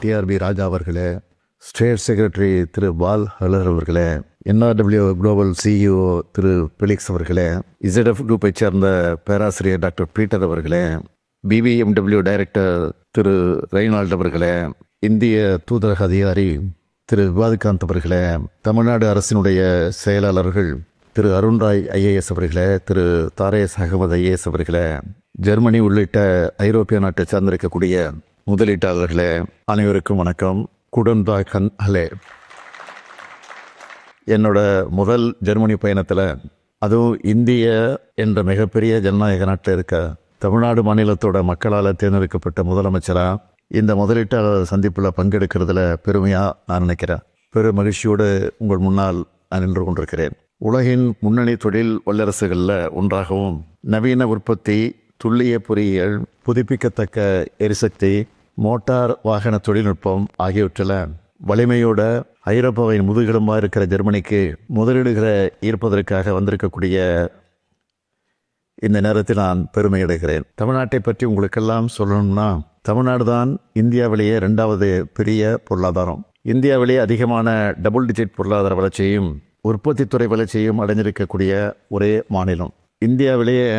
TRP ராஜா அவர்களே, state secretary திரு பால் ஹலர் அவர்களே, என்ஆர்டபிள்யூ global CEO திரு Felix அவர்களே, இசட்எஃப் குரூப்பை சேர்ந்த பேராசிரியர் டாக்டர் பீட்டர் அவர்களே, பிபிஎம்டபிள்யூ டைரக்டர் திரு ரெய்னால்ட் அவர்களே, இந்திய தூதரக அதிகாரி திரு விவாதிகாந்த் அவர்களே, தமிழ்நாடு அரசினுடைய செயலாளர்கள் திரு அருண்ராய் ஐஏஎஸ் அவர்களே, திரு தாரேஸ் அகமது ஐஏஎஸ் அவர்களே, ஜெர்மனி உள்ளிட்ட ஐரோப்பிய நாட்டை சார்ந்திருக்கக்கூடிய முதலீட்டாளர்களே, அனைவருக்கும் வணக்கம். குடன்பாகன் ஹலே. என்னோட முதல் ஜெர்மனி பயணத்தில், அதுவும் இந்திய என்ற மிகப்பெரிய ஜனநாயக நாட்டில் இருக்க தமிழ்நாடு மாநிலத்தோட மக்களால் தேர்ந்தெடுக்கப்பட்ட முதலமைச்சராக இந்த முதலீட்டாளர் சந்திப்பில் பங்கெடுக்கிறதுல பெருமையாக நான் நினைக்கிறேன். பெரும் மகிழ்ச்சியோடு உங்கள் முன்னால் நான் நின்று கொண்டிருக்கிறேன். உலகின் முன்னணி தொழில் வல்லரசுகளில் ஒன்றாகவும் நவீன உற்பத்தி, துல்லிய பொறியியல், புதுப்பிக்கத்தக்க எரிசக்தி, மோட்டார் வாகன தொழில்நுட்பம் ஆகியவற்றில் வலிமையோட ஐரோப்பாவின் முதுகெலும்பாக இருக்கிற ஜெர்மனிக்கு முதலீடுகளை ஈர்ப்பதற்காக வந்திருக்கக்கூடிய இந்த நேரத்தில் நான் பெருமையடைகிறேன். தமிழ்நாட்டை பற்றி உங்களுக்கெல்லாம் சொல்லணும்னா, தமிழ்நாடு தான் இந்தியாவிலேயே 2வது பெரிய பொருளாதாரம். இந்தியாவிலேயே அதிகமான டபுள் டிஜிட் பொருளாதார வளர்ச்சியும் உற்பத்தித்துறை வளர்ச்சியும் அடைஞ்சிருக்கக்கூடிய ஒரே மாநிலம். இந்தியாவிலேயே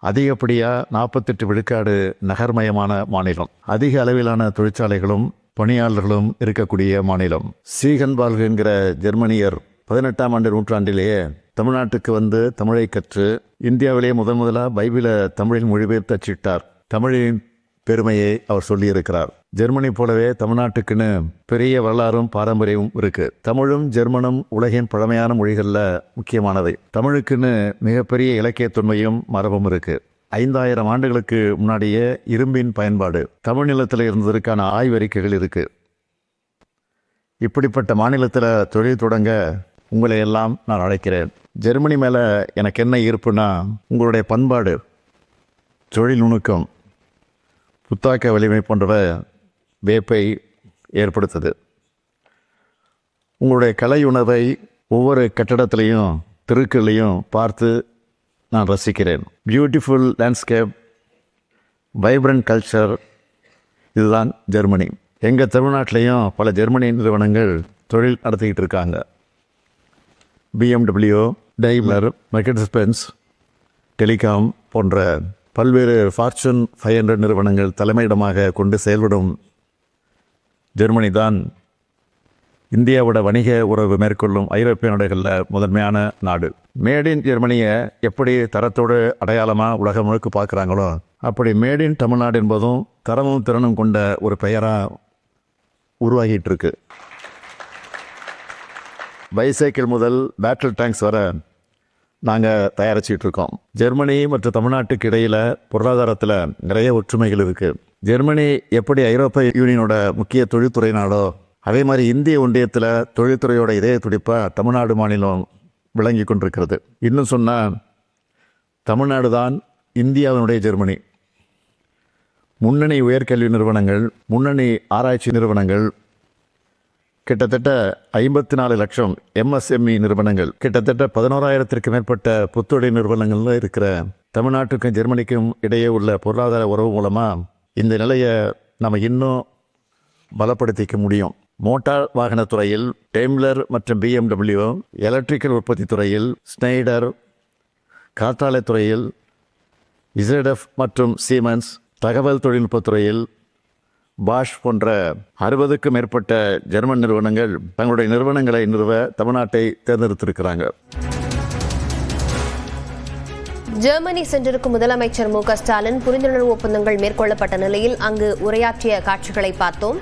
அதிகப்படியாக 48 விழுக்காடு நகர்மயமான மாநிலம். அதிக அளவிலான தொழிற்சாலைகளும் பணியாளர்களும் இருக்கக்கூடிய மாநிலம். சீகன்பால்க் என்கிற ஜெர்மனியர் 18ஆம் ஆண்டு நூற்றாண்டிலேயே தமிழ்நாட்டுக்கு வந்து தமிழை கற்று இந்தியாவிலேயே முதலாக பைபிளை தமிழில் மொழிபெயர்த்து அச்சிட்டார். தமிழின் பெருமையை அவர் சொல்லியிருக்கிறார். ஜெர்மனி போலவே தமிழ்நாட்டுக்குன்னு பெரிய வரலாறும் பாரம்பரியமும் இருக்கு. தமிழும் ஜெர்மனும் உலகின் பழமையான மொழிகளில் முக்கியமானவை. தமிழுக்குன்னு மிகப்பெரிய இலக்கிய தொன்மையும் மரபும் இருக்கு. 5000 ஆண்டுகளுக்கு முன்னாடியே இரும்பின் பயன்பாடு தமிழ் நிலத்தில் இருந்ததற்கான ஆய்வறிக்கைகள் இருக்கு. இப்படிப்பட்ட மாநிலத்தில் தொழில் தொடங்க உங்களை எல்லாம் நான் அழைக்கிறேன். ஜெர்மனி மேலே எனக்கு என்ன ஈர்ப்புனா, உங்களுடைய பண்பாடு, தொழில் நுணுக்கம், புத்தாக்க வலிமை போன்றவை வேப்பை ஏற்படுத்துது. உங்களுடைய கலை உணர்வை ஒவ்வொரு கட்டடத்திலையும் தெருக்கள்லையும் பார்த்து நான் ரசிக்கிறேன். பியூட்டிஃபுல் லேண்ட்ஸ்கேப், வைப்ரண்ட் கல்ச்சர், இதுதான் ஜெர்மனி. எங்கள் தமிழ்நாட்டிலையும் பல ஜெர்மனி நிறுவனங்கள் தொழில் நடத்திக்கிட்டு இருக்காங்க. BMW, Daimler, Mercedes Benz, telecom போன்ற பல்வேறு ஃபார்ச்சூன் 500 நிறுவனங்கள் தலைமையிடமாக கொண்டு செயல்படும் ஜெர்மனி தான் இந்தியாவோட வணிக உறவு மேற்கொள்ளும் ஐரோப்பிய நாடுகளில் முதன்மையான நாடு. மேட் இன் ஜெர்மனியை எப்படி தரத்தோடு அடையாளமாக உலகம் முழுக்க பார்க்குறாங்களோ, அப்படி மேட் இன் தமிழ்நாடு என்பதும் தரமும் திறனும் கொண்ட ஒரு பெயராக உருவாகிட்டு இருக்கு. பைசைக்கிள் முதல் பேட்டில் டேங்க்ஸ் வர நாங்கள் தயாரிச்சிட்டு இருக்கோம். ஜெர்மனி மற்றும் தமிழ்நாட்டுக்கு இடையில் பொருளாதாரத்தில் நிறைய ஒற்றுமைகள் இருக்குது. ஜெர்மனி எப்படி ஐரோப்பிய யூனியனோட முக்கிய தொழில்துறை நாடோ, அதே மாதிரி இந்திய ஒன்றியத்தில் தொழில்துறையோட இதய துடிப்பாக தமிழ்நாடு மாநிலம் விளங்கி கொண்டிருக்கிறது. இன்னும் சொன்னால், தமிழ்நாடு தான் இந்தியாவினுடைய ஜெர்மனி. முன்னணி உயர்கல்வி நிறுவனங்கள், முன்னணி ஆராய்ச்சி நிறுவனங்கள், கிட்டத்தட்ட 54 லட்சம் MSME நிறுவனங்கள், கிட்டத்தட்ட 11,000க்கும் மேற்பட்ட புத்தொழில் நிறுவனங்கள்ல இருக்கிற தமிழ்நாட்டுக்கும் ஜெர்மனிக்கும் இடையே உள்ள பொருளாதார உறவு மூலமாக இந்த நிலையை நம்ம இன்னும் பலப்படுத்திக்க முடியும். மோட்டார் வாகனத்துறையில் டைம்லர் மற்றும் BMW, எலக்ட்ரிக்கல் உற்பத்தி துறையில் ஸ்னைடர், காற்றாலை துறையில் இசட்எஃப் மற்றும் சீமென்ஸ், தகவல் தொழில்நுட்பத்துறையில் பாஷ் போன்ற 60க்கும் மேற்பட்ட ஜெர்மன் நிறுவனங்கள் தங்களுடைய நிறுவனங்களை நிறுவ தமிழ்நாட்டை தேர்ந்தெடுத்திருக்கிறாங்க. ஜெர்மனி சென்றிருக்கும் முதலமைச்சர் மு.க. ஸ்டாலின் புரிந்துணர்வு ஒப்பந்தங்கள் மேற்கொள்ளப்பட்ட நிலையில் அங்கு உரையாற்றிய காட்சிகளை பார்த்தோம்.